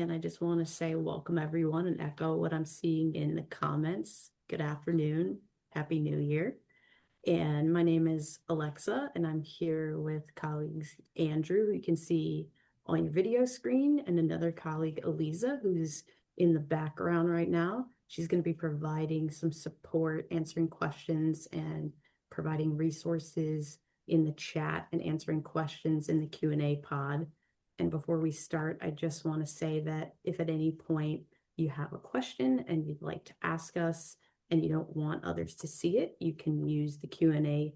and I just want to say welcome everyone and echo what I'm seeing in the comments. Good afternoon, Happy New Year. And my name is Alexa, and I'm here with colleagues Andrew, who you can see on your video screen, and another colleague, Eliza, who's in the background right now. She's going to be providing some support, answering questions, and providing resources in the chat and answering questions in the Q&A pod. And before we start, I just want to say that if at any point you have a question and you'd like to ask us, and you don't want others to see it, you can use the Q&A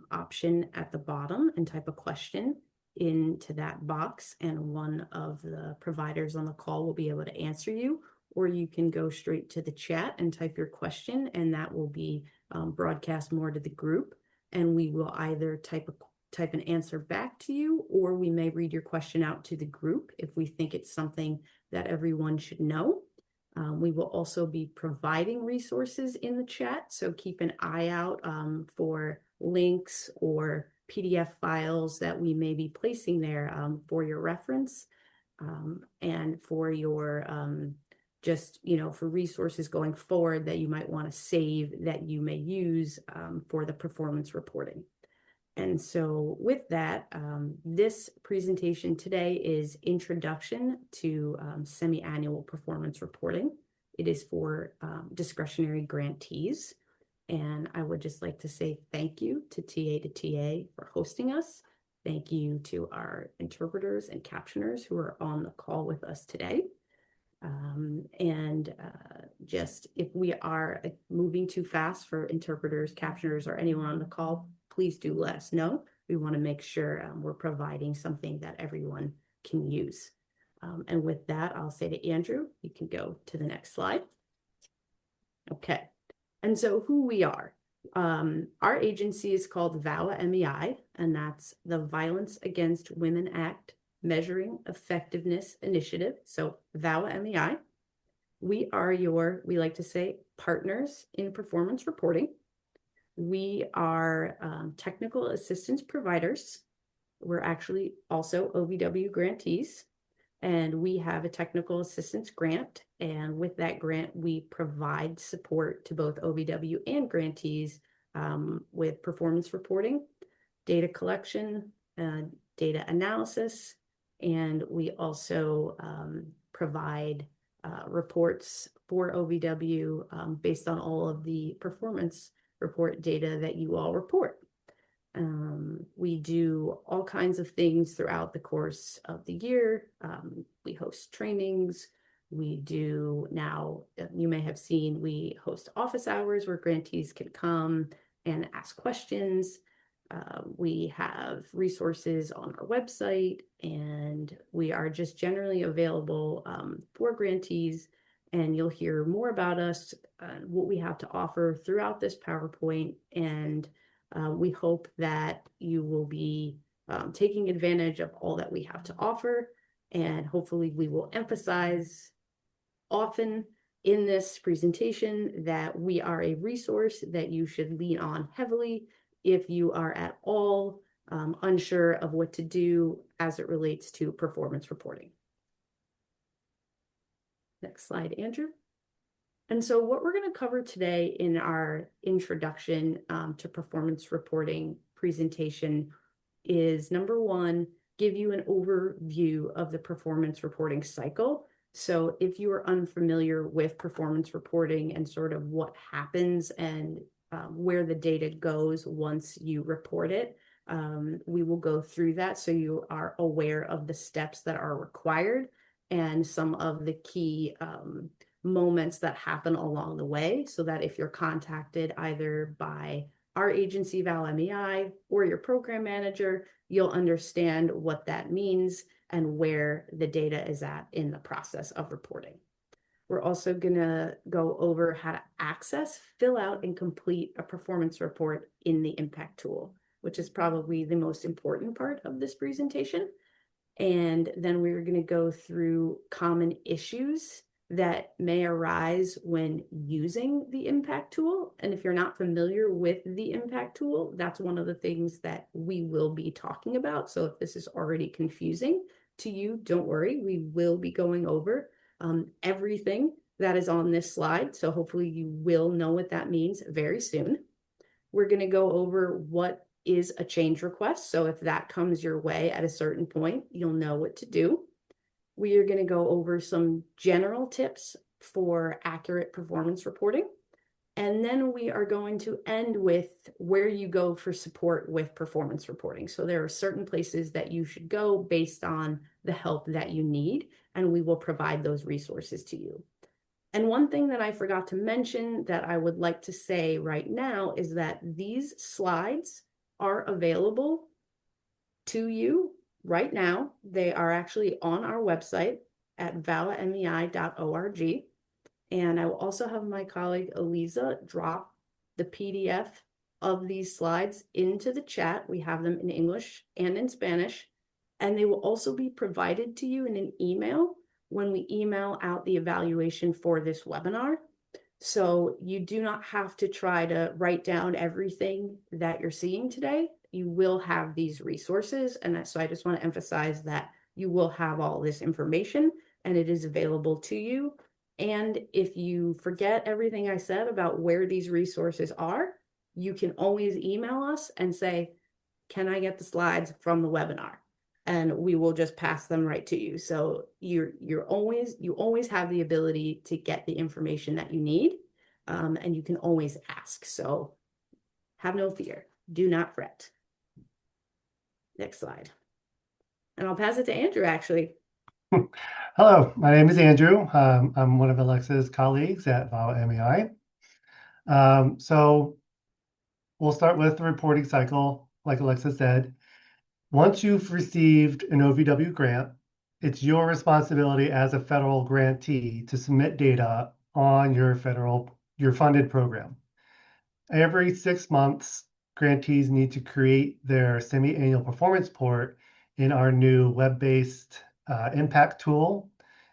option at the bottom and type a question into that box, and one of the providers on the call will be able to answer you, or you can go straight to the chat and type your question, and that will be broadcast more to the group, and we will either type an answer back to you, or we may read your question out to the group if we think it's something that everyone should know. We will also be providing resources in the chat, so keep an eye out for links or PDF files that we may be placing there for your reference and for your for resources going forward that you might want to save that you may use for the performance reporting. And so with that, this presentation today is Introduction to Semi-Annual Performance Reporting. It is for discretionary grantees. And I would just like to say thank you to TA for hosting us. Thank you to our interpreters and captioners who are on the call with us today. Just if we are moving too fast for interpreters, captioners, or anyone on the call, please do let us know. We want to make sure we're providing something that everyone can use. And with that, I'll say to Andrew, you can go to the next slide. Okay, and so who we are. Our agency is called VAWA MEI, and that's the Violence Against Women Act Measuring Effectiveness Initiative. So VAWA MEI. We are we like to say, partners in performance reporting. We are technical assistance providers. We're actually also OVW grantees, and we have a technical assistance grant. And with that grant, we provide support to both OVW and grantees with performance reporting, data collection, data analysis, and we also provide reports for OVW based on all of the performance report data that you all report. We do all kinds of things throughout the course of the year. We host trainings. We do now, you may have seen, we host office hours where grantees can come and ask questions. We have resources on our website, and we are just generally available for grantees. And you'll hear more about us, what we have to offer throughout this PowerPoint. And we hope that you will be taking advantage of all that we have to offer. And hopefully we will emphasize often in this presentation that we are a resource that you should lean on heavily if you are at all unsure of what to do as it relates to performance reporting. Next slide, Andrew. And so what we're going to cover today in our introduction to performance reporting presentation is, number one, give you an overview of the performance reporting cycle. So if you are unfamiliar with performance reporting and sort of what happens and where the data goes once you report it, we will go through that so you are aware of the steps that are required and some of the key moments that happen along the way, so that if you're contacted either by our agency, VAWA MEI, or your program manager, you'll understand what that means and where the data is at in the process of reporting. We're also going to go over how to access, fill out, and complete a performance report in the Impact tool, which is probably the most important part of this presentation. And then we're going to go through common issues that may arise when using the Impact tool. And if you're not familiar with the Impact tool, that's one of the things that we will be talking about. So if this is already confusing, to you. Don't worry, we will be going over everything that is on this slide. So hopefully you will know what that means very soon. We're going to go over what is a change request. So if that comes your way at a certain point, you'll know what to do. We are going to go over some general tips for accurate performance reporting. And then we are going to end with where you go for support with performance reporting. So there are certain places that you should go based on the help that you need, and we will provide those resources to you. And one thing that I forgot to mention that I would like to say right now is that these slides are available to you right now. They are actually on our website at vallamei.org. And I will also have my colleague Eliza drop the PDF of these slides into the chat. We have them in English and in Spanish, and they will also be provided to you in an email when we email out the evaluation for this webinar. So you do not have to try to write down everything that you're seeing today. You will have these resources. And so I just want to emphasize that you will have all this information and it is available to you. And if you forget everything I said about where these resources are, you can always email us and say, can I get the slides from the webinar? And we will just pass them right to you. So you always have the ability to get the information that you need, and you can always ask. So have no fear. Do not fret. Next slide. And I'll pass it to Andrew, actually. Hello, my name is Andrew. I'm one of Alexa's colleagues at VAWA MEI. So we'll start with the reporting cycle, like Alexa said. Once you've received an OVW grant, it's your responsibility as a federal grantee to submit data on your funded program. Every 6 months, grantees need to create their semi-annual performance report in our new web-based impact tool,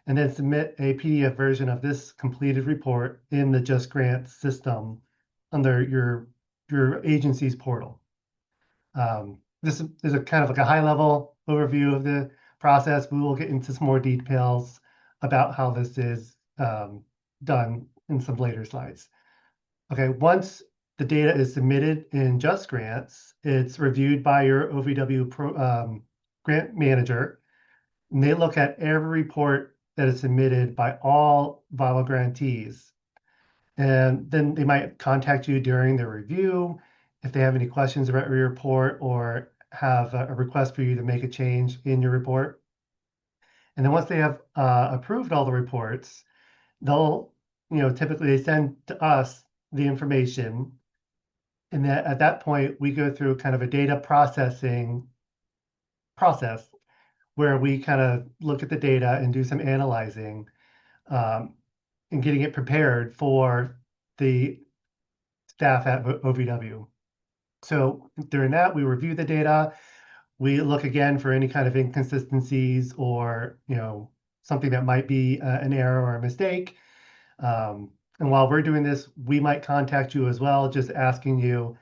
and then submit a PDF version of this completed report in the Just Grants system under your agency's portal. This is a kind of like a high-level overview of the process. We will get into some more details about how this is done in some later slides. Okay, once the data is submitted in Just Grants, it's reviewed by your OVW grant manager, and they look at every report that is submitted by all VAWA grantees. And then they might contact you during the review if they have any questions about your report or have a request for you to make a change in your report. And then once they have approved all the reports, they'll, typically they send to us the information. And that at that point, we go through kind of a data processing process where we kind of look at the data and do some analyzing and getting it prepared for the staff at OVW. So during that, we review the data. We look again for any kind of inconsistencies or, something that might be an error or a mistake. And while we're doing this, we might contact you as well, just asking you,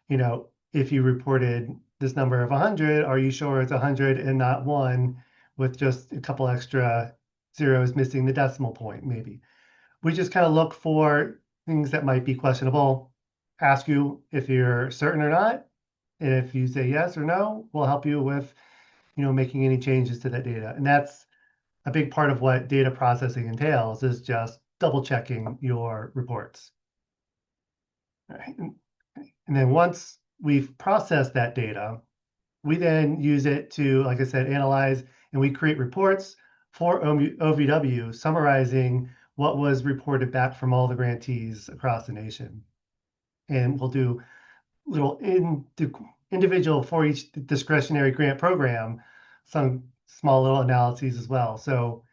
if you reported this number of 100, are you sure it's 100 and not 1 with just a couple extra zeros missing the decimal point, maybe. We just kind of look for things that might be questionable, ask you if you're certain or not. And if you say yes or no, we'll help you with, making any changes to that data. And that's a big part of what data processing entails, is just double checking your reports. All right. And then once we've processed that data, we then use it to, like I said, analyze, and we create reports for OVW summarizing what was reported back from all the grantees across the nation. And we'll do little individual for each discretionary grant program, some small little analyses as well. So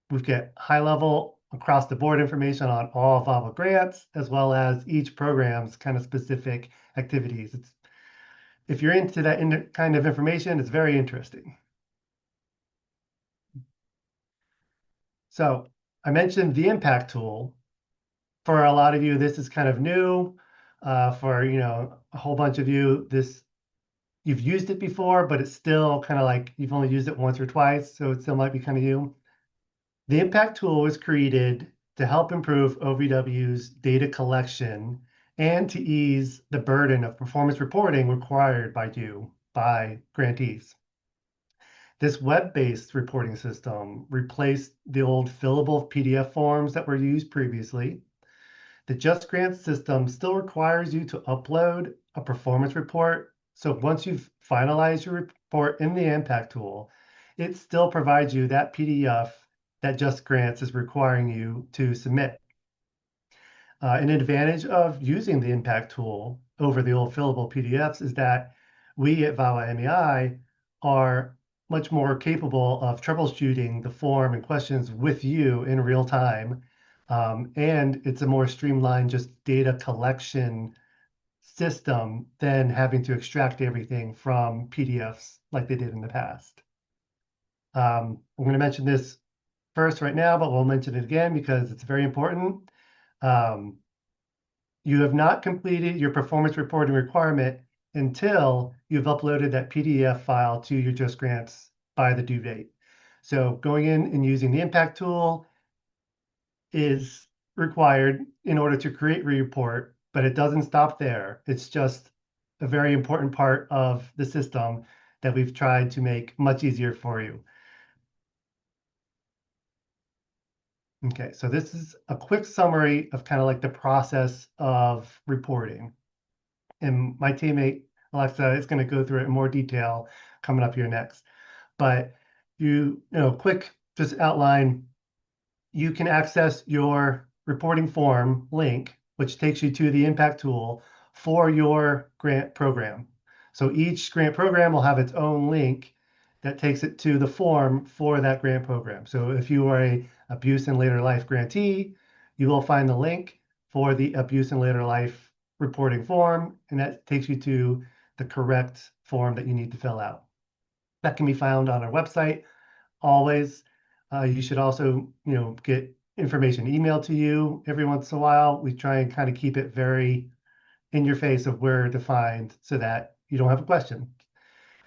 we've got high level across the board information on all VAWA grants, as well as each program's kind of specific activities. If you're into that kind of information, it's very interesting. So I mentioned the impact tool. For a lot of you, this is kind of new. For a whole bunch of you, this you've used it before, but it's still kind of like you've only used it once or twice, so it still might be kind of new. The impact tool was created to help improve OVW's data collection and to ease the burden of performance reporting required by grantees. This web-based reporting system replaced the old fillable PDF forms that were used previously. The Just Grants system still requires you to upload a performance report. So once you've finalized your report in the impact tool, it still provides you that PDF that Just Grants is requiring you to submit. An advantage of using the impact tool over the old fillable PDFs is that we at VAWA MEI are much more capable of troubleshooting the form and questions with you in real time. And it's a more streamlined just data collection system than having to extract everything from PDFs like they did in the past. I'm going to mention this first right now, but we'll mention it again because it's very important. You have not completed your performance reporting requirement until you've uploaded that PDF file to your Just Grants by the due date. So going in and using the impact tool is required in order to create a report, but it doesn't stop there. It's just a very important part of the system that we've tried to make much easier for you. Okay, so this is a quick summary of kind of like the process of reporting. And my teammate, Alexa, is going to go through it in more detail coming up here next. But quick just outline, you can access your reporting form link, which takes you to the impact tool for your grant program. So each grant program will have its own link that takes it to the form for that grant program. So if you are a abuse in later life grantee, you will find the link for the abuse in later life reporting form, and that takes you to the correct form that you need to fill out. That can be found on our website always. You should also, get information emailed to you every once in a while. We try and kind of keep it very in your face of where defined so that you don't have a question.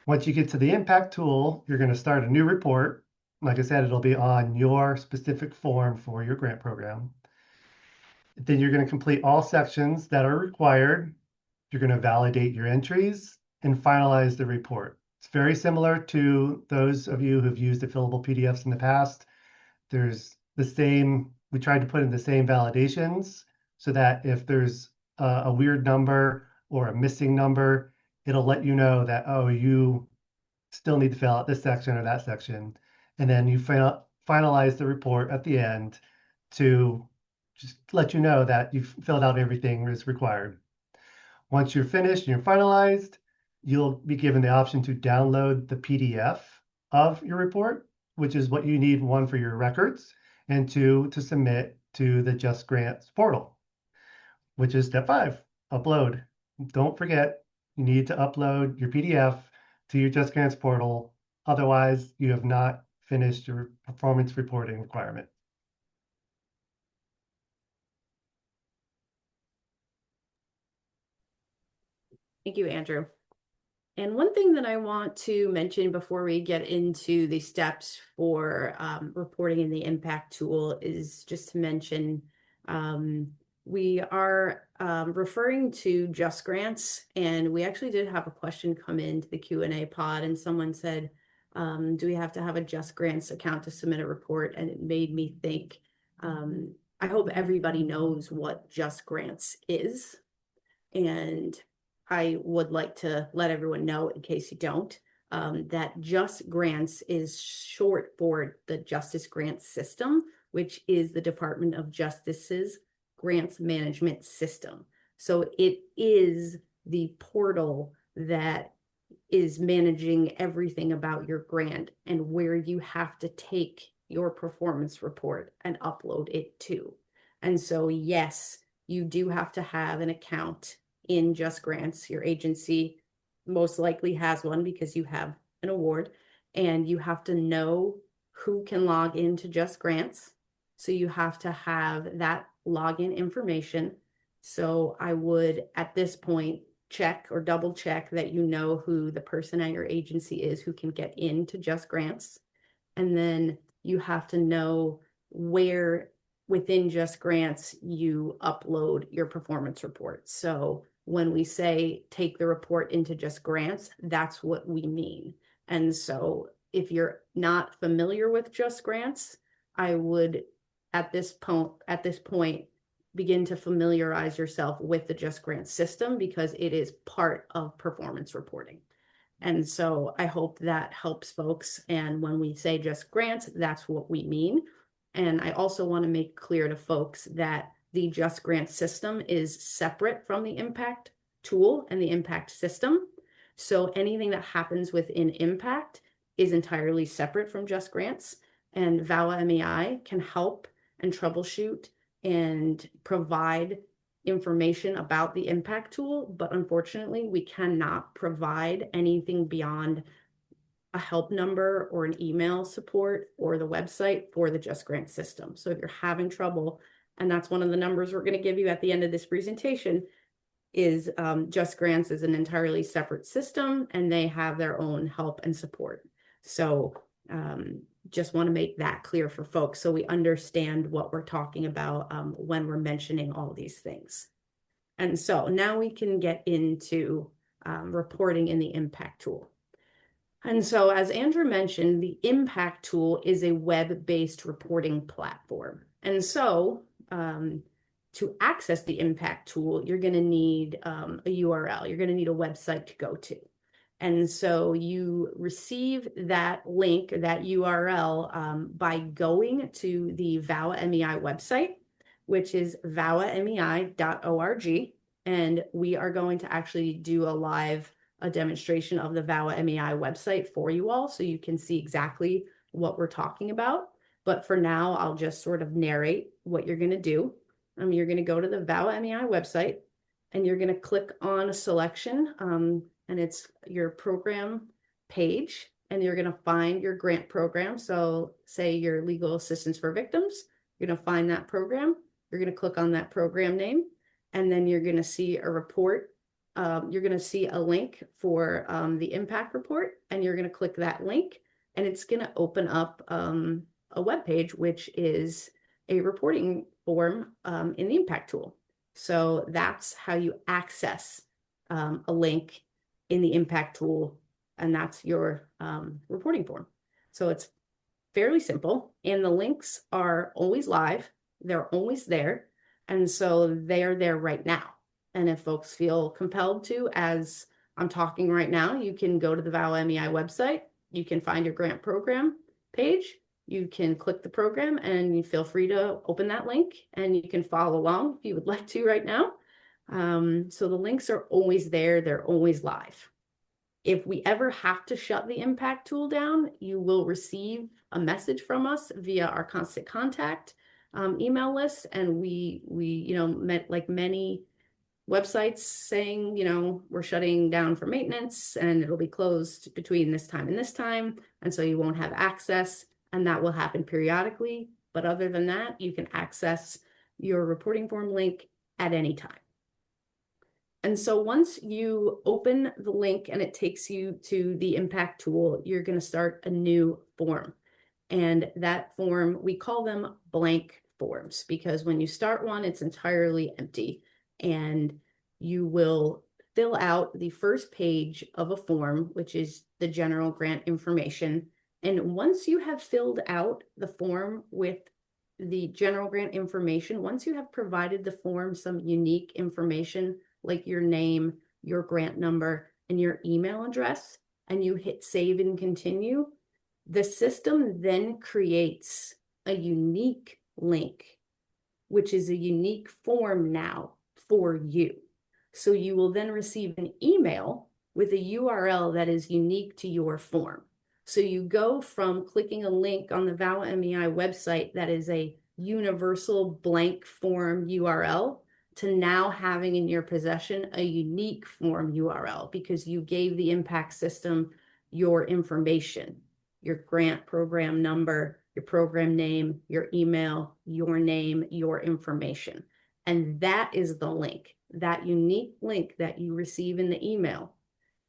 Once you get to the impact tool, you're going to start a new report. Like I said, it'll be on your specific form for your grant program. Then you're going to complete all sections that are required. You're going to validate your entries and finalize the report. It's very similar to those of you who've used the fillable PDFs in the past. There's the same, we tried to put in the same validations so that if there's a weird number or a missing number, it'll let you know that, oh, you still need to fill out this section or that section. And then you finalize the report at the end to just let you know that you've filled out everything that's required. Once you're finished and you're finalized, you'll be given the option to download the PDF of your report, which is what you need, one, for your records, and two, to submit to the Just Grants portal, which is step 5, upload. Don't forget, you need to upload your PDF to your Just Grants portal. Otherwise, you have not finished your performance reporting requirement. Thank you, Andrew. And one thing that I want to mention before we get into the steps for reporting in the impact tool is just to mention we are referring to Just Grants, and we actually did have a question come into the Q&A pod, and someone said, do we have to have a Just Grants account to submit a report? And it made me think, I hope everybody knows what Just Grants is. And I would like to let everyone know, in case you don't, that Just Grants is short for the Justice Grants System, which is the Department of Justice's grants management system. So it is the portal that is managing everything about your grant and where you have to take your performance report and upload it to. And so, yes, you do have to have an account in Just Grants. Your agency most likely has one because you have an award, and you have to know who can log into Just Grants. So you have to have that login information. So I would, at this point, check or double check that you know who the person at your agency is who can get into Just Grants. And then you have to know where within Just Grants you upload your performance report. So when we say take the report into Just Grants, that's what we mean. And so if you're not familiar with Just Grants, I would at this point begin to familiarize yourself with the Just Grants system, because it is part of performance reporting. And so I hope that helps folks. And when we say Just Grants, that's what we mean. And I also want to make clear to folks that the Just Grants system is separate from the impact tool and the impact system. So anything that happens within impact is entirely separate from Just Grants. And VAWA MEI can help and troubleshoot and provide information about the impact tool, but unfortunately we cannot provide anything beyond a help number or an email support or the website for the Just Grants system. So if you're having trouble, and that's one of the numbers we're going to give you at the end of this presentation, is Just Grants is an entirely separate system and they have their own help and support. So just want to make that clear for folks so we understand what we're talking about when we're mentioning all these things. And so now we can get into reporting in the impact tool. And so as Andrew mentioned, the impact tool is a web-based reporting platform. And so to access the impact tool, you're going to need a URL. You're going to need a website to go to. And so you receive that link, that URL, by going to the VAWA MEI website, which is vawamei.org. And we are going to actually do a demonstration of the VAWA MEI website for you all, so you can see exactly what we're talking about. But for now, I'll just sort of narrate what you're going to do. You're going to go to the VAWA MEI website, and you're going to click on a selection, and it's your program page, and you're going to find your grant program. So say your legal assistance for victims, you're going to find that program. You're going to click on that program name, and then you're going to see a report. You're going to see a link for the impact report, and you're going to click that link, and it's going to open up a web page, which is a reporting form in the impact tool. So that's how you access a link in the impact tool, and that's your reporting form. So it's fairly simple, and the links are always live. They're always there, and so they're there right now. And if folks feel compelled to, as I'm talking right now, you can go to the VAWA MEI website. You can find your grant program page. You can click the program, and you feel free to open that link, and you can follow along if you would like to right now. So the links are always there. They're always live. If we ever have to shut the impact tool down, you will receive a message from us via our constant contact email list. And we met like many websites saying, we're shutting down for maintenance and it'll be closed between this time and this time. And so you won't have access, and that will happen periodically. But other than that, you can access your reporting form link at any time. And so once you open the link and it takes you to the impact tool, you're going to start a new form. And that form, we call them blank forms, because when you start one, it's entirely empty. And you will fill out the first page of a form, which is the general grant information. And once you have filled out the form with the general grant information, once you have provided the form some unique information like your name, your grant number, and your email address, and you hit save and continue, the system then creates a unique link, which is a unique form now for you. So you will then receive an email with a URL that is unique to your form. So you go from clicking a link on the VAWA MEI website that is a universal blank form URL to now having in your possession a unique form URL, because you gave the impact system your information, your grant program number, your program name, your email, your name, your information. And that is the link. that unique link that you receive in the email,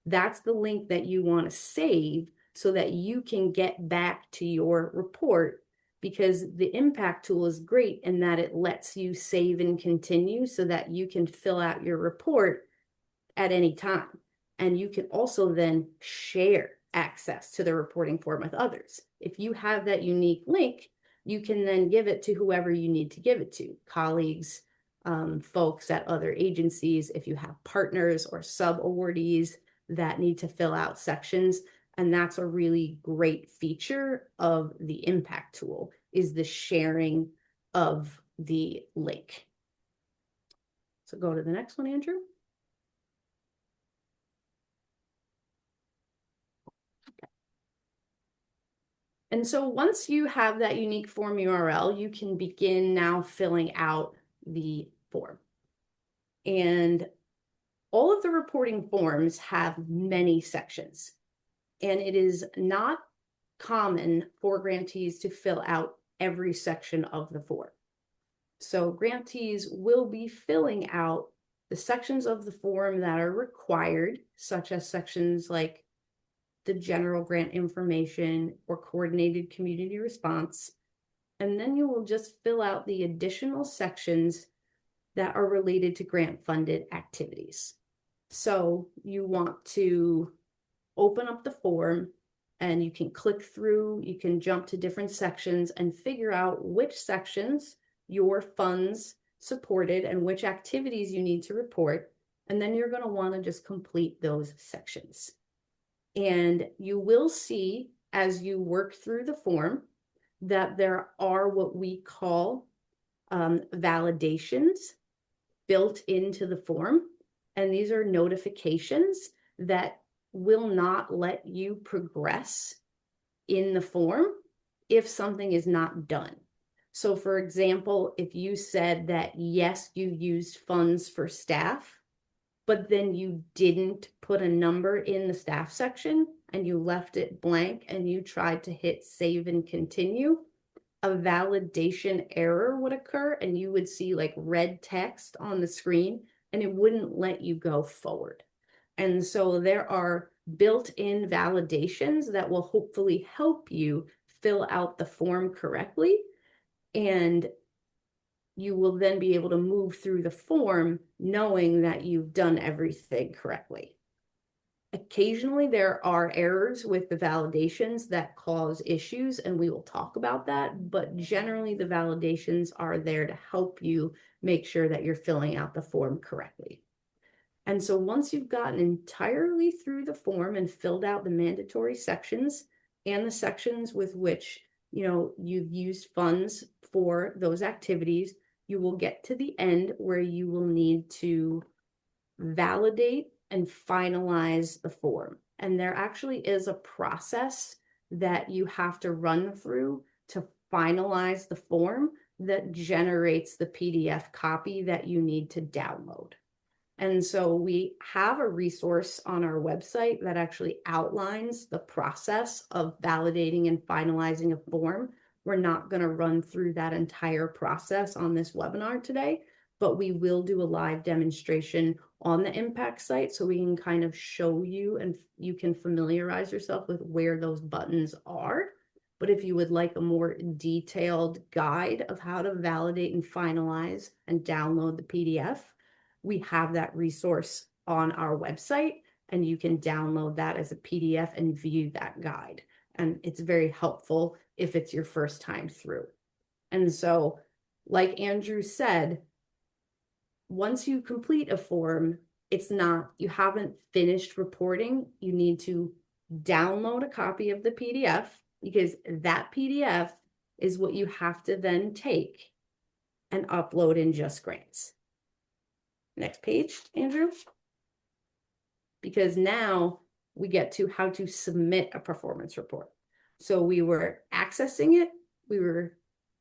that's the link that you want to save so that you can get back to your report, because the impact tool is great in that it lets you save and continue so that you can fill out your report at any time. And you can also then share access to the reporting form with others. If you have that unique link, you can then give it to whoever you need to give it to, colleagues, folks at other agencies, if you have partners or sub-awardees that need to fill out sections. And that's a really great feature of the impact tool, is the sharing of the link. So go to the next one, Andrew. And so once you have that unique form URL, you can begin now filling out the form. And all of the reporting forms have many sections, and it is not common for grantees to fill out every section of the form. So grantees will be filling out the sections of the form that are required, such as sections like the general grant information or coordinated community response. And then you will just fill out the additional sections that are related to grant funded activities. So you want to open up the form and you can click through, you can jump to different sections and figure out which sections your funds supported and which activities you need to report. And then you're going to want to just complete those sections. And you will see as you work through the form that there are what we call validations built into the form. And these are notifications that will not let you progress in the form if something is not done. So for example, if you said that, yes, you used funds for staff, but then you didn't put a number in the staff section and you left it blank and you tried to hit save and continue, a validation error would occur and you would see like red text on the screen and it wouldn't let you go forward. And so there are built-in validations that will hopefully help you fill out the form correctly, and you will then be able to move through the form knowing that you've done everything correctly. Occasionally there are errors with the validations that cause issues, and we will talk about that, but generally the validations are there to help you make sure that you're filling out the form correctly. And so once you've gotten entirely through the form and filled out the mandatory sections and the sections with which, you've used funds for those activities, you will get to the end where you will need to validate and finalize the form. And there actually is a process that you have to run through to finalize the form that generates the PDF copy that you need to download. And so we have a resource on our website that actually outlines the process of validating and finalizing a form. We're not going to run through that entire process on this webinar today, but we will do a live demonstration on the impact site so we can kind of show you and you can familiarize yourself with where those buttons are. But if you would like a more detailed guide of how to validate and finalize and download the PDF, we have that resource on our website, and you can download that as a PDF and view that guide. And it's very helpful if it's your first time through. And so, like Andrew said, once you complete a form, you haven't finished reporting. You need to download a copy of the PDF, because that PDF is what you have to then take and upload in JustGrants. Next page, Andrew. Because now we get to how to submit a performance report. So we were accessing it, we were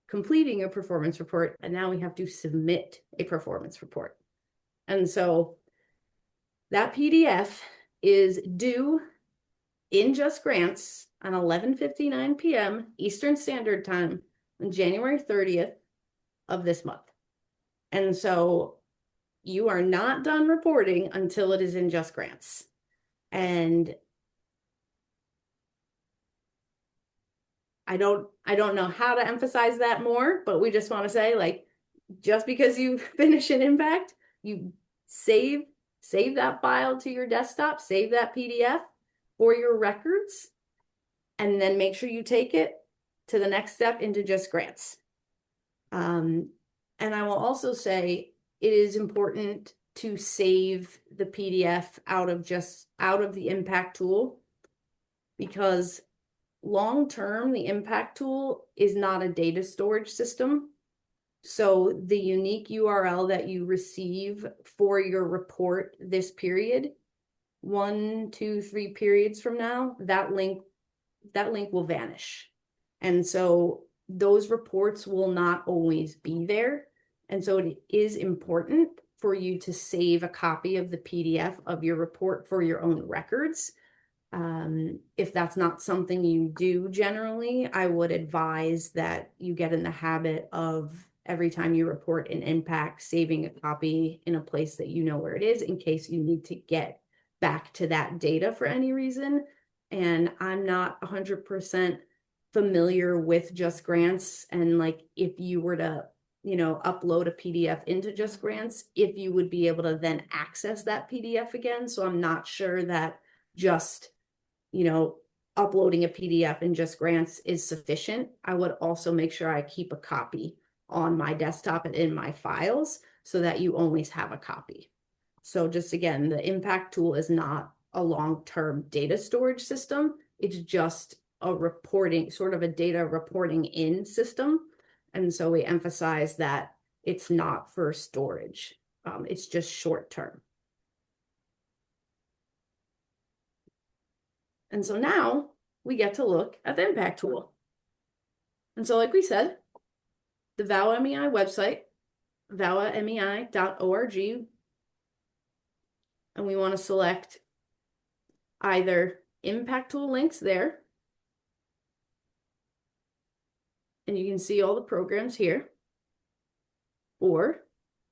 completing a performance report, and now we have to submit a performance report. And so that PDF is due in JustGrants on 11:59 p.m. Eastern Standard Time on January 30th of this month. And so you are not done reporting until it is in Just Grants. And I don't know how to emphasize that more, but we just want to say, like, just because you finish an impact, you save that file to your desktop, save that PDF for your records, and then make sure you take it to the next step into Just Grants. And I will also say it is important to save the PDF out of the impact tool, because long term, the impact tool is not a data storage system. So the unique URL that you receive for your report this period, 1, 2, 3 periods from now, that link will vanish. And so those reports will not always be there. And so it is important for you to save a copy of the PDF of your report for your own records. If that's not something you do generally, I would advise that you get in the habit of every time you report an impact, saving a copy in a place that you know where it is in case you need to get back to that data for any reason. And I'm not 100% familiar with Just Grants, and like if you were to upload a PDF into Just Grants, if you would be able to then access that PDF again. So I'm not sure that just uploading a PDF in Just Grants is sufficient. I would also make sure I keep a copy on my desktop and in my files so that you always have a copy. So just again, the impact tool is not a long-term data storage system. It's just a reporting, sort of a data reporting in system. And so we emphasize that it's not for storage. It's just short-term. And so now we get to look at the impact tool. And so like we said, the VAWA MEI website, vawamei.org, and we want to select either impact tool links there, and you can see all the programs here, or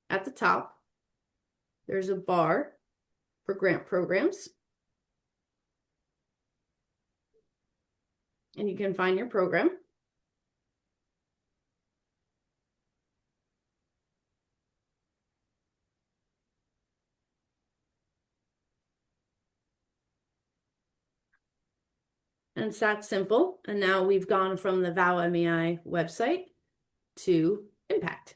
at the top, there's a bar for grant programs, and you can find your program. And it's that simple. And now we've gone from the VAWA MEI website to impact.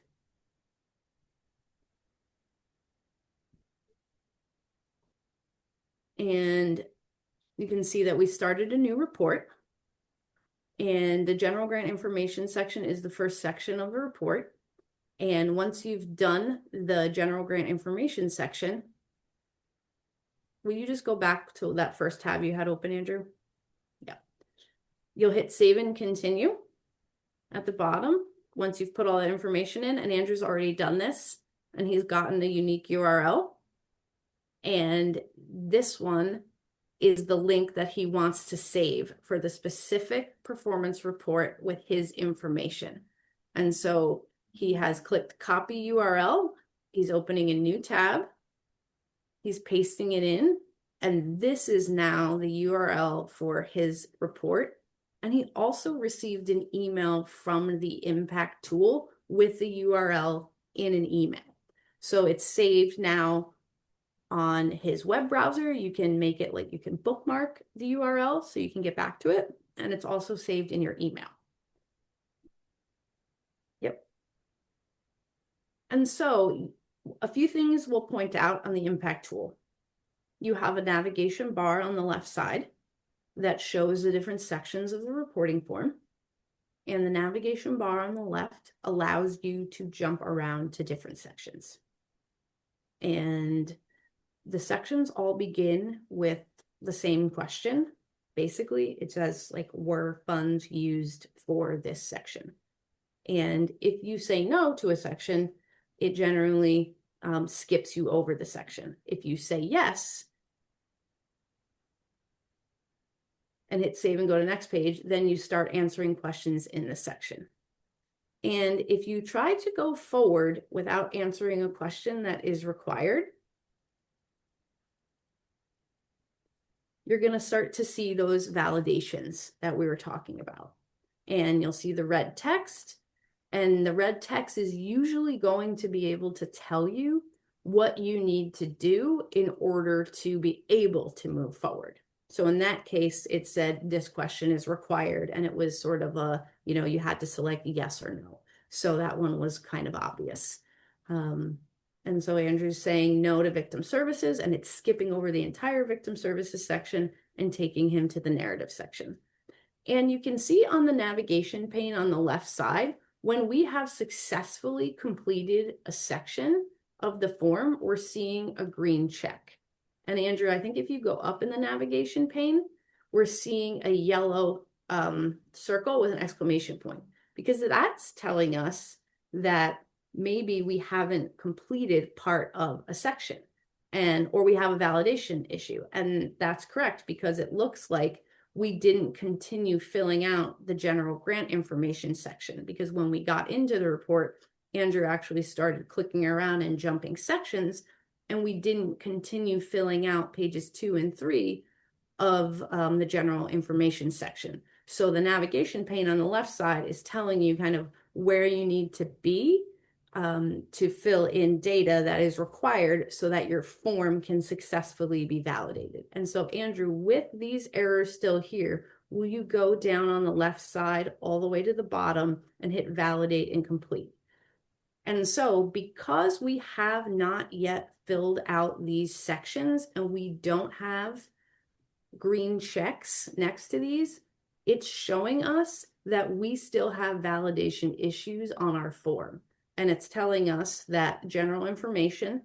And you can see that we started a new report. And the general grant information section is the first section of the report. And once you've done the general grant information section, will you just go back to that first tab you had open, Andrew? Yeah. You'll hit save and continue at the bottom once you've put all that information in, and Andrew's already done this and he's gotten the unique URL. And this one is the link that he wants to save for the specific performance report with his information. And so he has clicked copy URL. He's opening a new tab. He's pasting it in. And this is now the URL for his report. And he also received an email from the impact tool with the URL in an email. So it's saved now on his web browser. You can make it like you can bookmark the URL so you can get back to it. And it's also saved in your email. Yep. And so a few things we'll point out on the impact tool. You have a navigation bar on the left side that shows the different sections of the reporting form. And the navigation bar on the left allows you to jump around to different sections. And the sections all begin with the same question. Basically, it says like, were funds used for this section? And if you say no to a section, it generally skips you over the section. If you say yes and hit save and go to the next page, then you start answering questions in the section. And if you try to go forward without answering a question that is required, you're going to start to see those validations that we were talking about. And you'll see the red text, and the red text is usually going to be able to tell you what you need to do in order to be able to move forward. So in that case, it said this question is required, and it was sort of a, you had to select yes or no. So that one was kind of obvious. And so Andrew's saying no to victim services, and it's skipping over the entire victim services section and taking him to the narrative section. And you can see on the navigation pane on the left side, when we have successfully completed a section of the form, we're seeing a green check. And Andrew, I think if you go up in the navigation pane, we're seeing a yellow circle with an exclamation point, because that's telling us that maybe we haven't completed part of a section, or we have a validation issue. And that's correct, because it looks like we didn't continue filling out the general grant information section, because when we got into the report, Andrew actually started clicking around and jumping sections, and we didn't continue filling out pages 2 and 3 of the general information section. So the navigation pane on the left side is telling you kind of where you need to be to fill in data that is required so that your form can successfully be validated. And so, Andrew, with these errors still here, will you go down on the left side all the way to the bottom and hit validate and complete? And so, because we have not yet filled out these sections and we don't have green checks next to these, it's showing us that we still have validation issues on our form. And it's telling us that general information,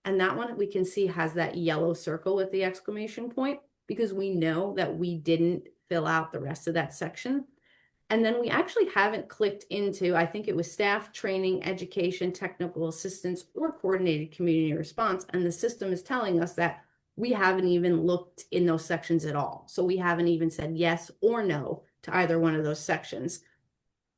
and that one we can see has that yellow circle with the exclamation point, because we know that we didn't fill out the rest of that section. And then we actually haven't clicked into, I think it was staff training, education, technical assistance, or coordinated community response. And the system is telling us that we haven't even looked in those sections at all. So we haven't even said yes or no to either one of those sections.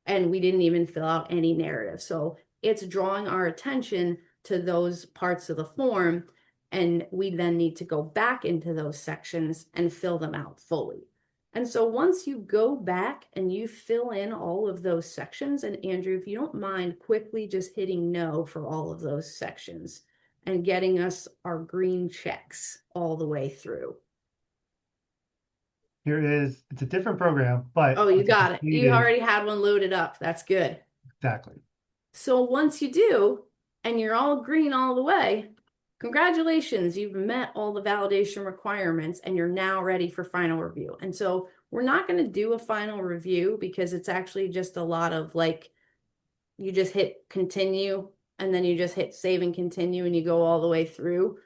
And we didn't even fill out any narrative. So it's drawing our attention to those parts of the form, and we then need to go back into those sections and fill them out fully. And so once you go back and you fill in all of those sections, and Andrew, if you don't mind quickly just hitting no for all of those sections and getting us our green checks all the way through. It's a different program, but. Oh, you got it. You already had one loaded up. That's good. Exactly. So once you do, and you're all green all the way, congratulations, you've met all the validation requirements and you're now ready for final review. And so we're not going to do a final review, because it's actually just a lot of like, you just hit continue and then you just hit save and continue and you go all the way through.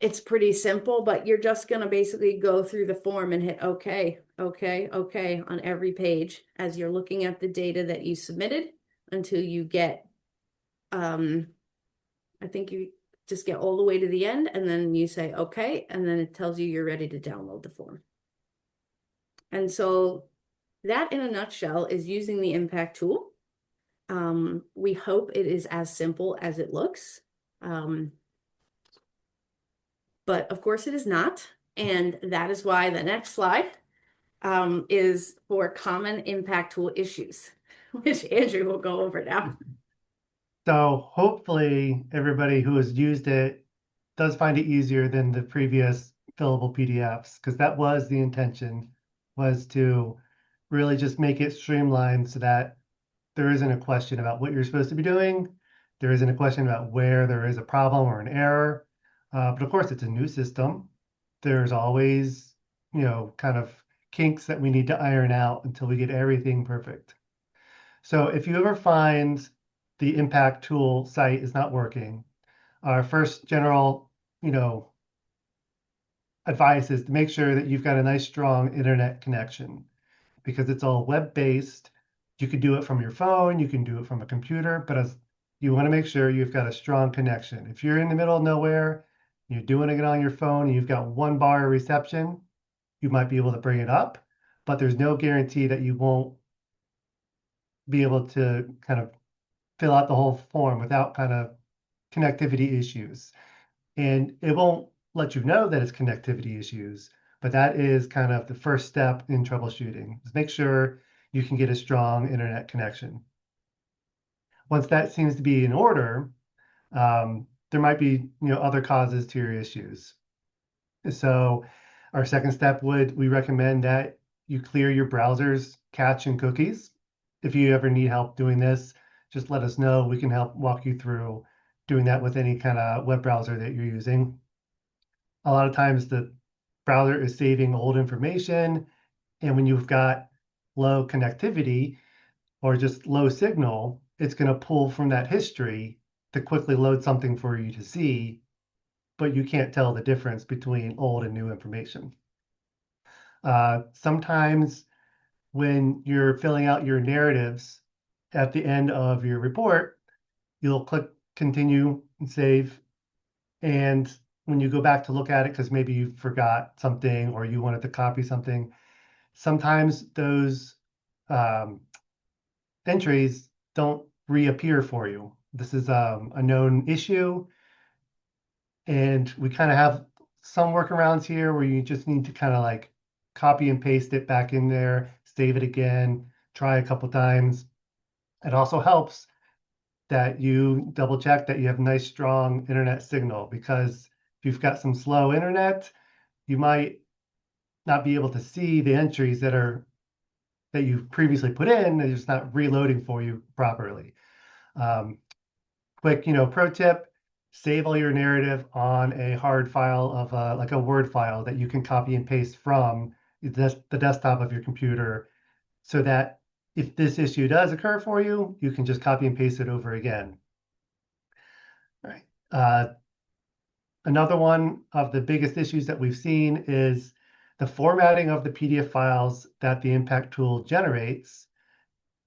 It's pretty simple, but you're just going to basically go through the form and hit okay, okay, okay on every page as you're looking at the data that you submitted until you get, I think you just get all the way to the end, and then you say okay, and then it tells you you're ready to download the form. And so that in a nutshell is using the impact tool. We hope it is as simple as it looks. But of course it is not. And that is why the next slide is for common impact tool issues, which Andrew will go over now. So hopefully everybody who has used it does find it easier than the previous fillable PDFs, because that was the intention, was to really just make it streamlined so that there isn't a question about what you're supposed to be doing. There isn't a question about where there is a problem or an error. But of course, it's a new system. There's always, kind of kinks that we need to iron out until we get everything perfect. So if you ever find the impact tool site is not working, our first general, advice is to make sure that you've got a nice, strong internet connection, because it's all web-based. You could do it from your phone, you can do it from a computer, but as you want to make sure you've got a strong connection. If you're in the middle of nowhere, you're doing it on your phone, and you've got 1 bar of reception, you might be able to bring it up, but there's no guarantee that you won't be able to kind of fill out the whole form without kind of connectivity issues. And it won't let you know that it's connectivity issues, but that is kind of the first step in troubleshooting, is make sure you can get a strong internet connection. Once that seems to be in order, there might be other causes to your issues. So our second step we recommend that you clear your browser's cache and cookies. If you ever need help doing this, just let us know. We can help walk you through doing that with any kind of web browser that you're using. A lot of times the browser is saving old information, and when you've got low connectivity or just low signal, it's going to pull from that history to quickly load something for you to see, but you can't tell the difference between old and new information. Sometimes when you're filling out your narratives at the end of your report, you'll click continue and save. And when you go back to look at it, because maybe you forgot something or you wanted to copy something, sometimes those entries don't reappear for you. This is a known issue. And we kind of have some workarounds here where you just need to kind of like copy and paste it back in there, save it again, try a couple times. It also helps that you double check that you have nice, strong internet signal, because if you've got some slow internet, you might not be able to see the entries that you've previously put in. They're just not reloading for you properly. Quick, pro tip, save all your narrative on a hard file of like a Word file that you can copy and paste from the desktop of your computer, so that if this issue does occur for you, you can just copy and paste it over again. All right. Another one of the biggest issues that we've seen is the formatting of the PDF files that the impact tool generates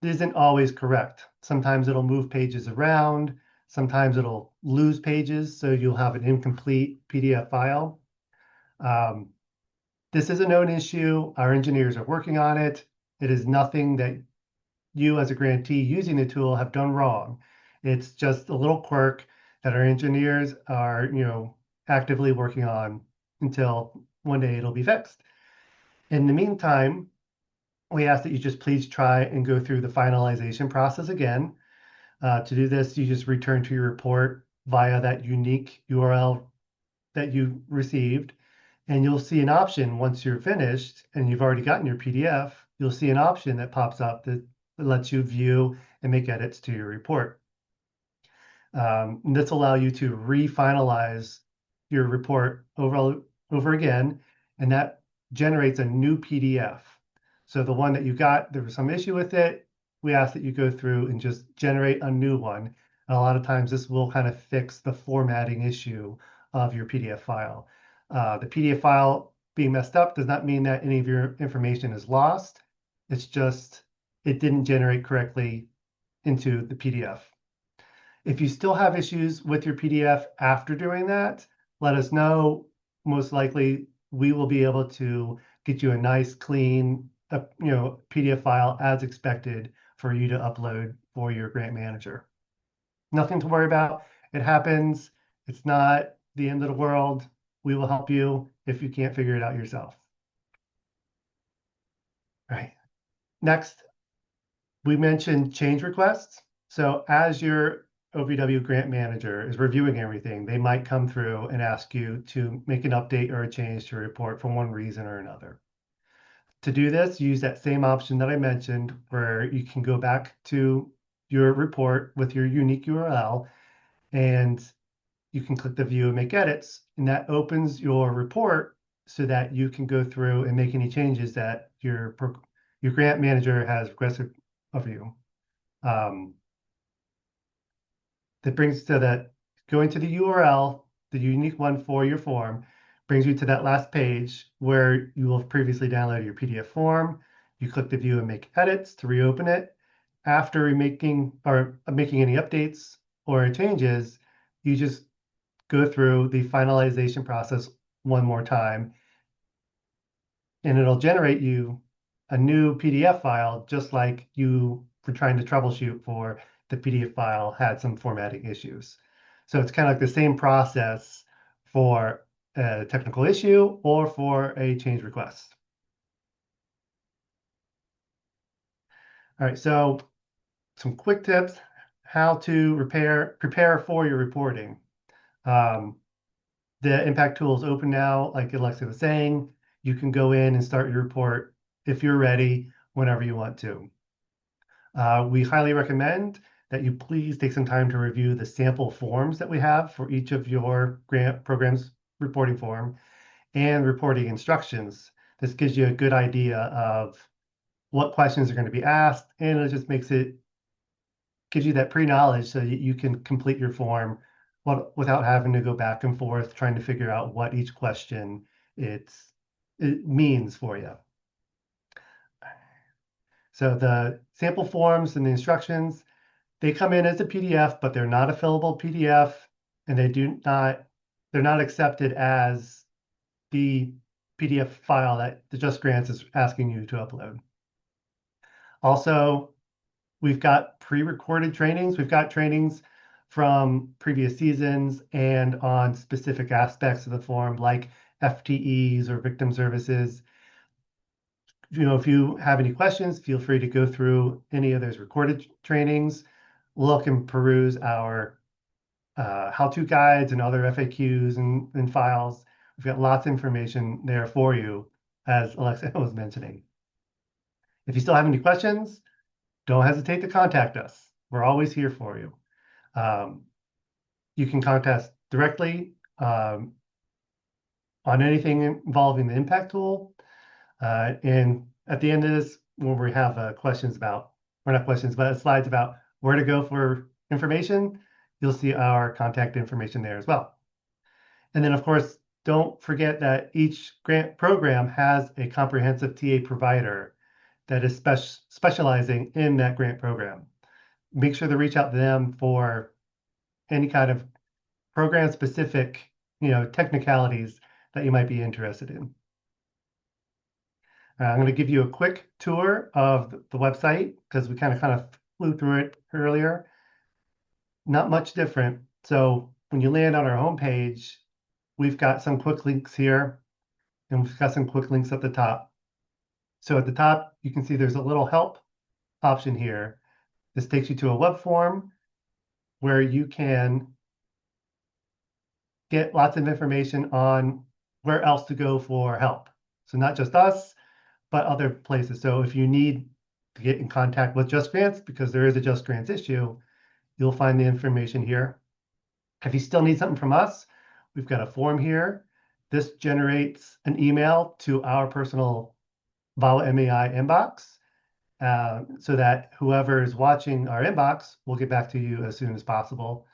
isn't always correct. Sometimes it'll move pages around. Sometimes it'll lose pages, so you'll have an incomplete PDF file. This is a known issue. Our engineers are working on it. It is nothing that you as a grantee using the tool have done wrong. It's just a little quirk that our engineers are, actively working on until one day it'll be fixed. In the meantime, we ask that you just please try and go through the finalization process again. To do this, you just return to your report via that unique URL that you received, and you'll see an option once you're finished and you've already gotten your PDF. You'll see an option that pops up that lets you view and make edits to your report. This will allow you to refinalize your report over again, and that generates a new PDF. So the one that you got, there was some issue with it. We ask that you go through and just generate a new one. And a lot of times this will kind of fix the formatting issue of your PDF file. The PDF file being messed up does not mean that any of your information is lost. It's just it didn't generate correctly into the PDF. If you still have issues with your PDF after doing that, let us know. Most likely we will be able to get you a nice, clean, PDF file as expected for you to upload for your grant manager. Nothing to worry about. It happens. It's not the end of the world. We will help you if you can't figure it out yourself. All right. Next, we mentioned change requests. So as your OVW grant manager is reviewing everything, they might come through and ask you to make an update or a change to a report for one reason or another. To do this, use that same option that I mentioned, where you can go back to your report with your unique URL, and you can click the view and make edits, and that opens your report so that you can go through and make any changes that your grant manager has requested of you. That brings to that, going to the URL, the unique one for your form, brings you to that last page where you will have previously downloaded your PDF form. You click the view and make edits to reopen it. After making any updates or changes, you just go through the finalization process one more time, and it'll generate you a new PDF file, just like you for trying to troubleshoot for the PDF file had some formatting issues. So it's kind of like the same process for a technical issue or for a change request. All right, so some quick tips how to prepare for your reporting. The impact tool is open now, like Alexa was saying. You can go in and start your report if you're ready whenever you want to. We highly recommend that you please take some time to review the sample forms that we have for each of your grant programs reporting form and reporting instructions. This gives you a good idea of what questions are going to be asked, and it just gives you that pre-knowledge so that you can complete your form without having to go back and forth trying to figure out what each question it means for you. So the sample forms and the instructions, they come in as a PDF, but they're not a fillable PDF, and they're not accepted as the PDF file that the Just Grants is asking you to upload. Also, we've got pre-recorded trainings. We've got trainings from previous seasons and on specific aspects of the form, like FTEs or victim services. If you have any questions, feel free to go through any of those recorded trainings, look and peruse our how-to guides and other FAQs and files. We've got lots of information there for you, as Alexa was mentioning. If you still have any questions, don't hesitate to contact us. We're always here for you. You can contact us directly on anything involving the impact tool. And at the end of this, when we have questions about, or not questions, but slides about where to go for information, you'll see our contact information there as well. And then, of course, don't forget that each grant program has a comprehensive TA provider that is specializing in that grant program. Make sure to reach out to them for any kind of program-specific, technicalities that you might be interested in. I'm going to give you a quick tour of the website because we kind of flew through it earlier. Not much different. So when you land on our homepage, we've got some quick links here, and we've got some quick links at the top. So at the top, you can see there's a little help option here. This takes you to a web form where you can get lots of information on where else to go for help. So not just us, but other places. So if you need to get in contact with Just Grants, because there is a Just Grants issue, you'll find the information here. If you still need something from us, we've got a form here. This generates an email to our personal VAWA MEI inbox, so that whoever is watching our inbox will get back to you as soon as possible.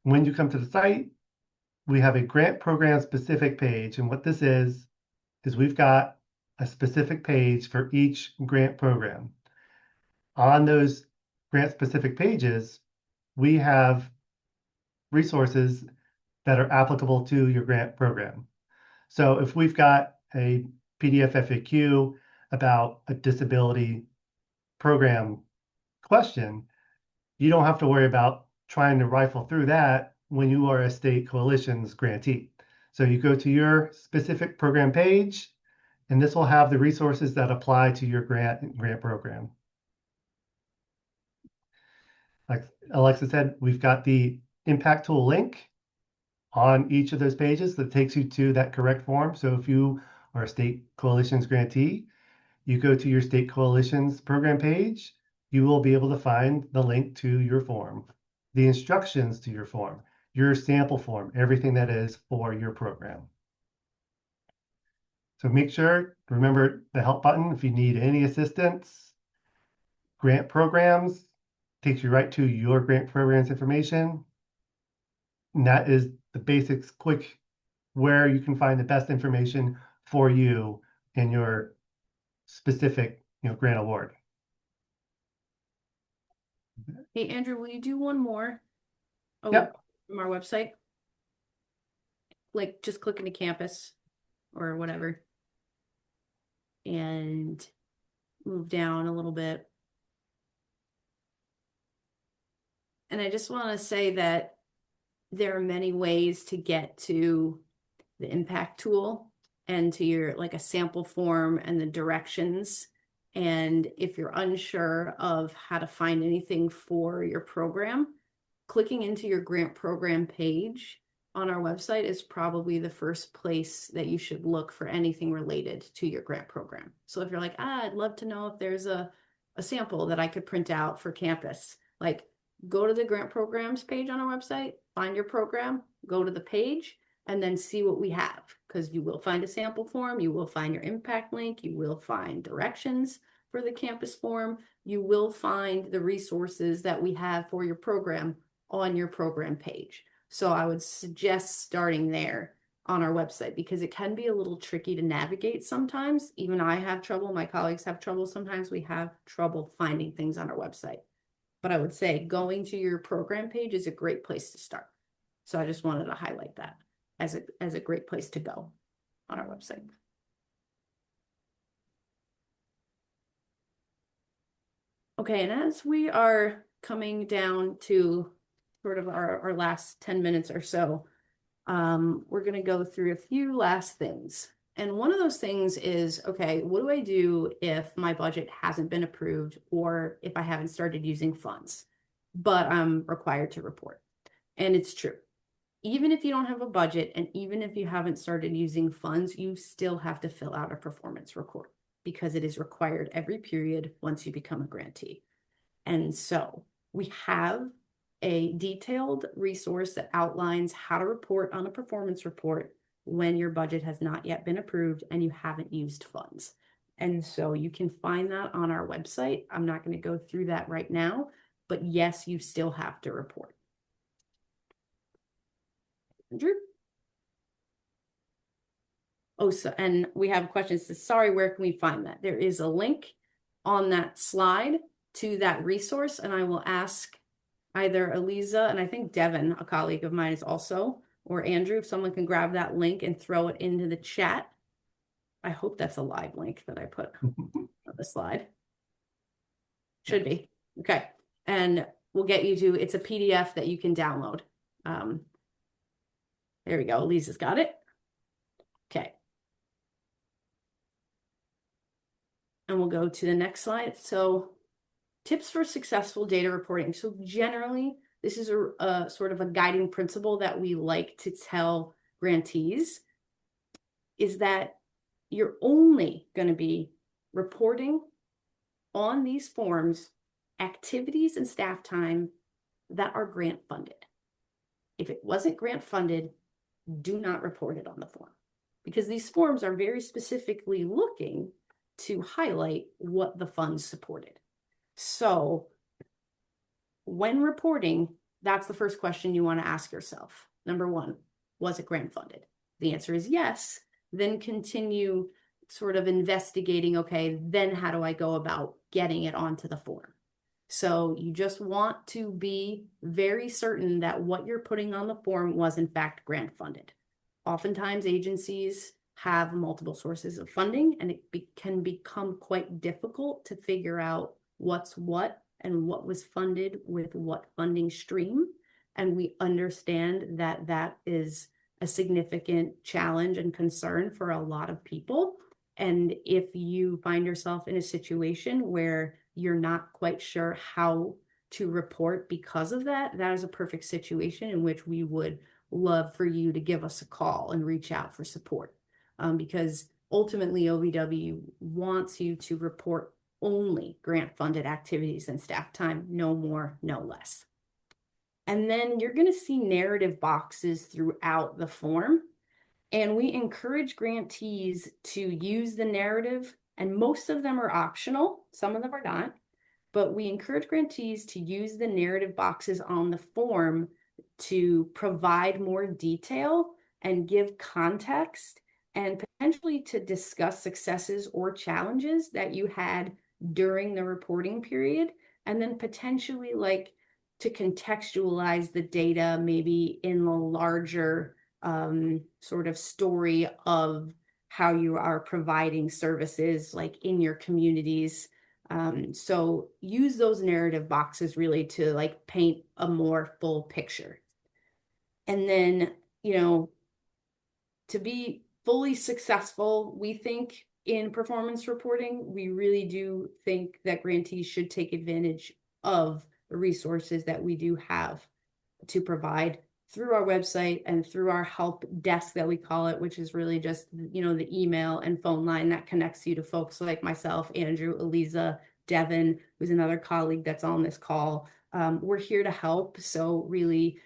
When you come to the site, we have a grant program specific page. And what this is we've got a specific page for each grant program. On those grant specific pages, we have resources that are applicable to your grant program. So if we've got a PDF FAQ about a disability program question, you don't have to worry about trying to rifle through that when you are a state coalition's grantee. So you go to your specific program page, and this will have the resources that apply to your grant program. Like Alexa said, we've got the impact tool link on each of those pages that takes you to that correct form. So if you are a state coalition's grantee, you go to your state coalition's program page, you will be able to find the link to your form, the instructions to your form, your sample form, everything that is for your program. So make sure, remember the help button if you need any assistance. Grant programs takes you right to your grant programs information. And that is the basics, quick, where you can find the best information for you in your specific grant award. Hey, Andrew, will you do one more? Oh, Yep. from our website? Like just click into campus or whatever. And move down a little bit. And I just want to say that there are many ways to get to the impact tool and to your like a sample form and the directions. And if you're unsure of how to find anything for your program, clicking into your grant program page on our website is probably the first place that you should look for anything related to your grant program. So if you're like, I'd love to know if there's a sample that I could print out for campus, like go to the grant programs page on our website, find your program, go to the page, and then see what we have, because you will find a sample form, you will find your impact link, you will find directions for the campus form, you will find the resources that we have for your program on your program page. So I would suggest starting there on our website, because it can be a little tricky to navigate sometimes. Even I have trouble, my colleagues have trouble, sometimes we have trouble finding things on our website. But I would say going to your program page is a great place to start. So I just wanted to highlight that as a great place to go on our website. Okay, and as we are coming down to sort of our last 10 minutes or so, we're going to go through a few last things. And one of those things is, okay, what do I do if my budget hasn't been approved or if I haven't started using funds, but I'm required to report? And it's true. Even if you don't have a budget and even if you haven't started using funds, you still have to fill out a performance report because it is required every period once you become a grantee. And so we have a detailed resource that outlines how to report on a performance report when your budget has not yet been approved and you haven't used funds. And so you can find that on our website. I'm not going to go through that right now, but yes, you still have to report. Andrew? Oh, so, and we have questions. Sorry, where can we find that? There is a link on that slide to that resource, and I will ask either Eliza, and I think Devin, a colleague of mine, is also, or Andrew, if someone can grab that link and throw it into the chat. I hope that's a live link that I put on the slide. Should be. Okay. And we'll get you to, it's a PDF that you can download. There we go. Eliza's got it. Okay. And we'll go to the next slide. So tips for successful data reporting. So generally, this is a sort of a guiding principle that we like to tell grantees is that you're only going to be reporting on these forms activities and staff time that are grant funded. If it wasn't grant funded, do not report it on the form, because these forms are very specifically looking to highlight what the funds supported. So when reporting, that's the first question you want to ask yourself. Number one, was it grant funded? The answer is yes. Then continue sort of investigating, okay, then how do I go about getting it onto the form? So you just want to be very certain that what you're putting on the form was in fact grant funded. Oftentimes agencies have multiple sources of funding, and it can become quite difficult to figure out what's what and what was funded with what funding stream. And we understand that that is a significant challenge and concern for a lot of people. And if you find yourself in a situation where you're not quite sure how to report because of that, that is a perfect situation in which we would love for you to give us a call and reach out for support. Because ultimately OVW wants you to report only grant-funded activities and staff time, no more, no less. And then you're going to see narrative boxes throughout the form. And we encourage grantees to use the narrative, and most of them are optional. Some of them are not, but we encourage grantees to use the narrative boxes on the form to provide more detail and give context, and potentially to discuss successes or challenges that you had during the reporting period, and then potentially like to contextualize the data maybe in the larger sort of story of how you are providing services like in your communities So use those narrative boxes really to like paint a more full picture. And then, you know, to be fully successful, we think in performance reporting, we really do think that grantees should take advantage of the resources that we do have to provide through our website and through our help desk that we call it, which is really just, you know, the email and phone line that connects you to folks like myself, Andrew, Eliza, Devin, who's another colleague that's on this call. We're here to help. So really,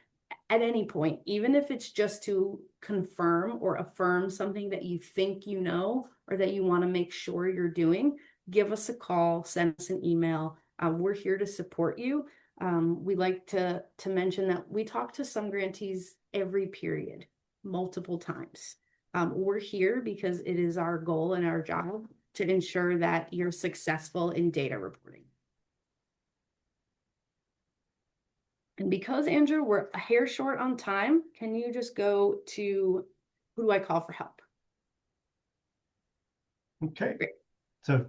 at any point, even if it's just to confirm or affirm something that you think you know or that you want to make sure you're doing, give us a call, send us an email. We're here to support you. We like to mention that we talk to some grantees every period, multiple times. We're here because it is our goal and our job to ensure that you're successful in data reporting. And because, Andrew, we're a hair short on time, can you just go to who do I call for help? Okay, Great. so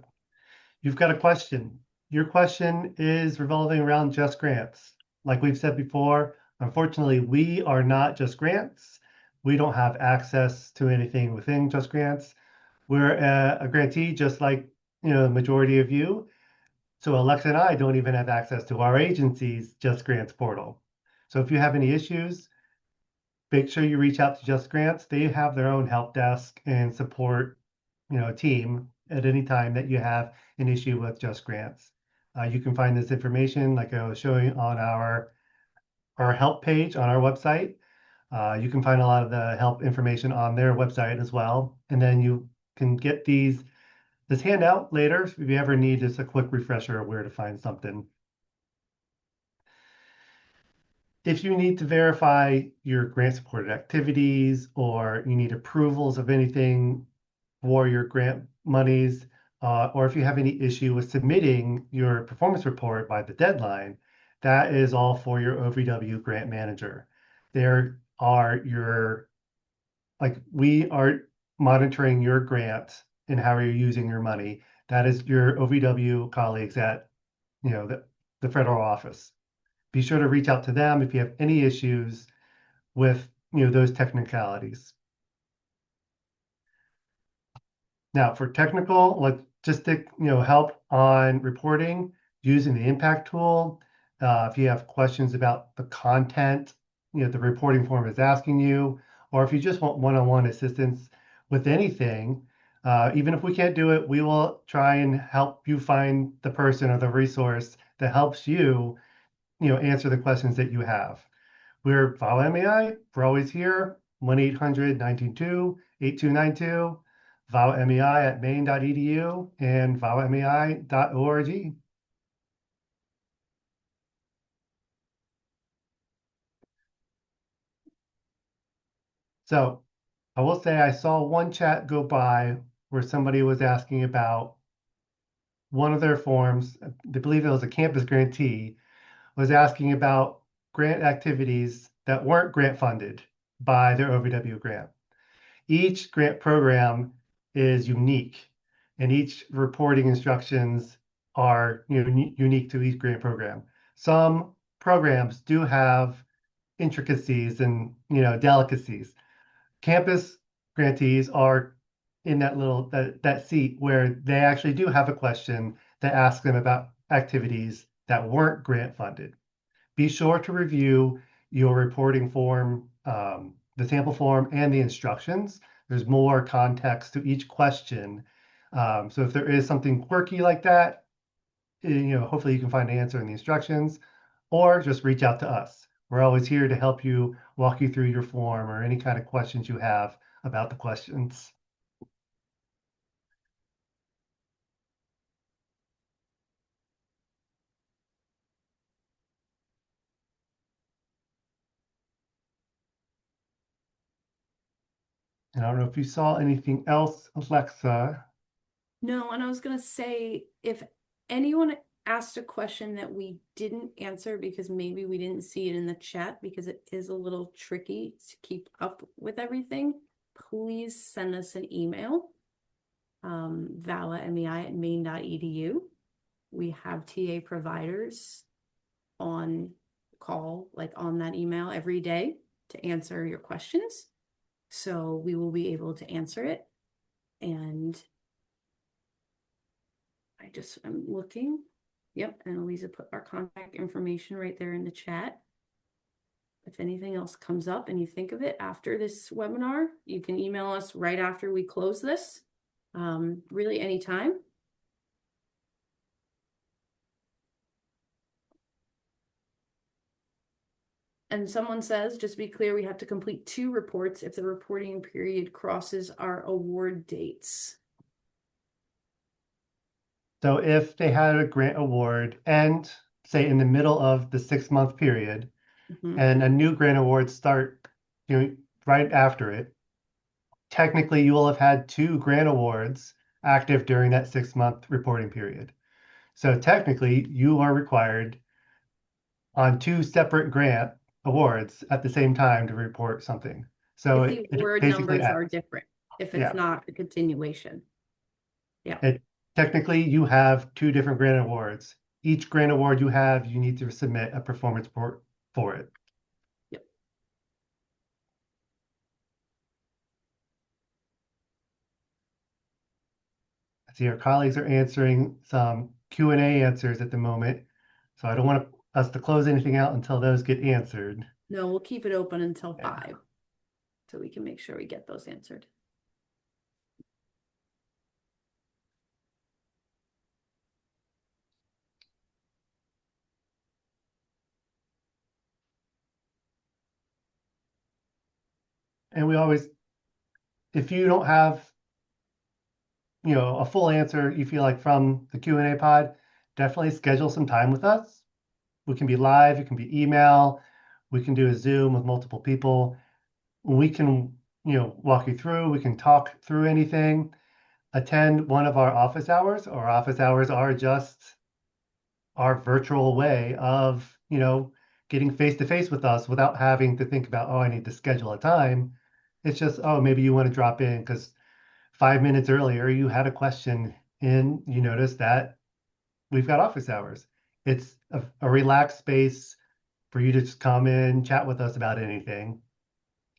you've got a question. Your question is revolving around Just Grants. Like we've said before, unfortunately, we are not Just Grants. We don't have access to anything within Just Grants. We're a grantee, just like the majority of you. So Alexa and I don't even have access to our agency's Just Grants portal. So if you have any issues, make sure you reach out to Just Grants. They have their own help desk and support, team at any time that you have an issue with Just Grants. You can find this information, like I was showing, on our help page on our website. You can find a lot of the help information on their website as well. And then you can get this handout later if you ever need just a quick refresher of where to find something. If you need to verify your grant supported activities or you need approvals of anything for your grant monies, or if you have any issue with submitting your performance report by the deadline, that is all for your OVW grant manager. There are we are monitoring your grant and how you're using your money. That is your OVW colleagues at, the federal office. Be sure to reach out to them if you have any issues with, those technicalities. Now, for technical logistic, help on reporting using the impact tool, if you have questions about the content, the reporting form is asking you, or if you just want one-on-one assistance with anything, even if we can't do it, we will try and help you find the person or the resource that helps you, answer the questions that you have. We're VAWA MEI. We're always here. 1-800-922-8292. VAWA MEI at maine.edu and vawamei.org. So I will say I saw one chat go by where somebody was asking about one of their forms. I believe it was a campus grantee, was asking about grant activities that weren't grant funded by their OVW grant. Each grant program is unique, and each reporting instructions are unique to each grant program. Some programs do have intricacies and delicacies. Campus grantees are in that seat where they actually do have a question that asks them about activities that weren't grant funded. Be sure to review your reporting form, the sample form, and the instructions. There's more context to each question. So if there is something quirky like that, hopefully you can find an answer in the instructions, or just reach out to us. We're always here to help you, walk you through your form or any kind of questions you have about the questions. And I don't know if you saw anything else, Alexa. No, and I was going to say, if anyone asked a question that we didn't answer because maybe we didn't see it in the chat because it is a little tricky to keep up with everything, please send us an email, vawamei@maine.edu. we have TA providers on call, like on that email every day to answer your questions. So we will be able to answer it. And I'm looking. Yep, and Eliza put our contact information right there in the chat. If anything else comes up and you think of it after this webinar, you can email us right after we close this. Really anytime. And someone says, just to be clear, we have to complete 2 reports if the reporting period crosses our award dates. So if they had a grant award and say in the middle of the 6-month period, and a new grant award start, right after it, technically you will have had 2 grant awards active during that 6-month reporting period. So technically you are required on 2 separate grant awards at the same time to report something. So If the it award basically numbers are adds. different, if it's not a continuation. Yeah. Technically, you have 2 different grant awards. Each grant award you have, you need to submit a performance report for it. Yep. I see our colleagues are answering some Q&A answers at the moment, so I don't want us to close anything out until those get answered. No, we'll keep it open until Yeah. 5, so we can make sure we get those answered. And we always, if you don't have, a full answer you feel like from the Q&A pod, definitely schedule some time with us. We can be live, it can be email, we can do a Zoom with multiple people. We can, walk you through, we can talk through anything. Attend one of our office hours. Our office hours are just our virtual way of, getting face to face with us without having to think about, oh, I need to schedule a time. It's just, oh, maybe you want to drop in because 5 minutes earlier you had a question and you noticed that we've got office hours. It's a relaxed space for you to just come in, chat with us about anything.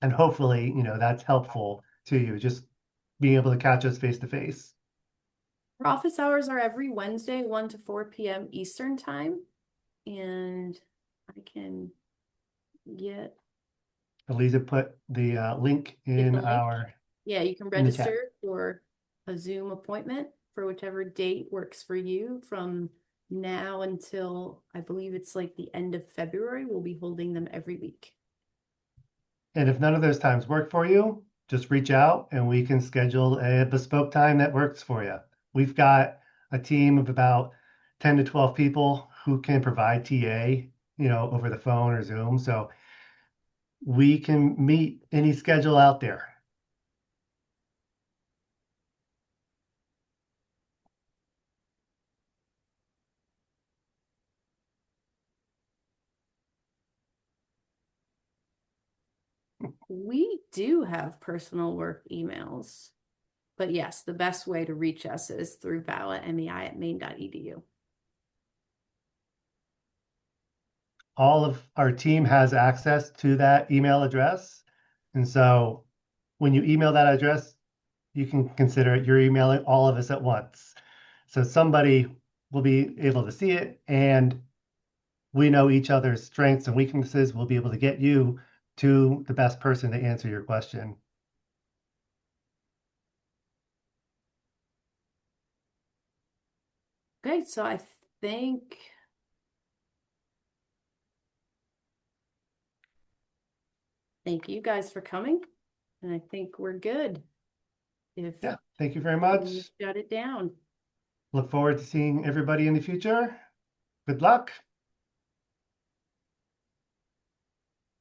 And hopefully, that's helpful to you, just being able to catch us face to face. Our office hours are every Wednesday, 1 to 4 p.m. Eastern time. And I can get Eliza put the link in the link. our Yeah, you can in the chat. register for a Zoom appointment for whichever date works for you from now until I believe it's like the end of February. We'll be holding them every week. And if none of those times work for you, just reach out and we can schedule a bespoke time that works for you. We've got a team of about 10 to 12 people who can provide TA, over the phone or Zoom. So we can meet any schedule out there. We do have personal work emails, but yes, the best way to reach us is through val@mei@maine.edu. All of our team has access to that email address. And so when you email that address, you can consider it you're emailing all of us at once. So somebody will be able to see it and we know each other's strengths and weaknesses. We'll be able to get you to the best person to answer your question. Okay, so I think thank you guys for coming. And I think we're good. Yeah, thank you very much. Shut it down. Look forward to seeing everybody in the future. Good luck.